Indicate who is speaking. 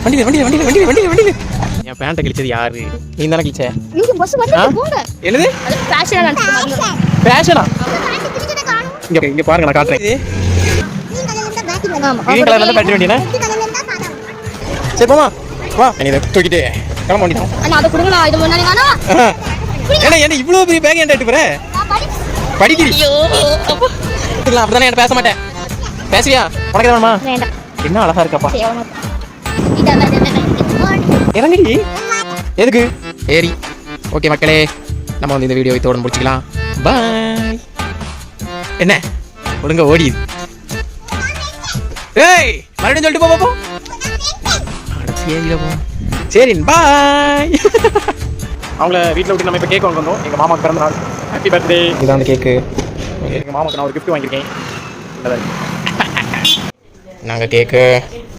Speaker 1: வண்டி என் பேண்ட்டை கிழிச்சது யாரு? நீ தானே கிழிச்ச? என்னது ஃபேஷனா? இங்க பாருங்க, நான் காட்டுறேன். கிரீன் கலர்ல தான் பேட்டரி வண்டினா? சரி போமா, வா. நீ இதை தூக்கிட்டு கிளம்ப வேண்டியதான். என்ன இவ்வளோ பெரிய பேக் ஏன்டா எடுத்து போற? படிக்கிறீ? அப்படிதானே என்ன பேச மாட்டேன். பேசுவியா? உனக்கு வேணுமா? என்ன அழகா இருக்கப்பா. இறங்கடி. எதுக்கு? சரி ஓகே மக்களே, நம்ம வந்து இந்த வீடியோ இதோட முடிச்சுக்கலாம். பாய். என்ன ஒழுங்க ஓடிது? ஏய் மறுபடியும் சொல்லிட்டு போ. சரி பாய். அவங்கள வீட்டில் விட்டு நம்ம இப்போ கேக் வாங்க வந்தோம். எங்கள் மாமாக்கு பிறந்த நாள். Happy birthday. இதுதான் அந்த கேக்கு. எங்கள் மாமாக்கு நான் ஒரு கிஃப்ட் வாங்கியிருக்கேன். நாங்கள் கேக்கு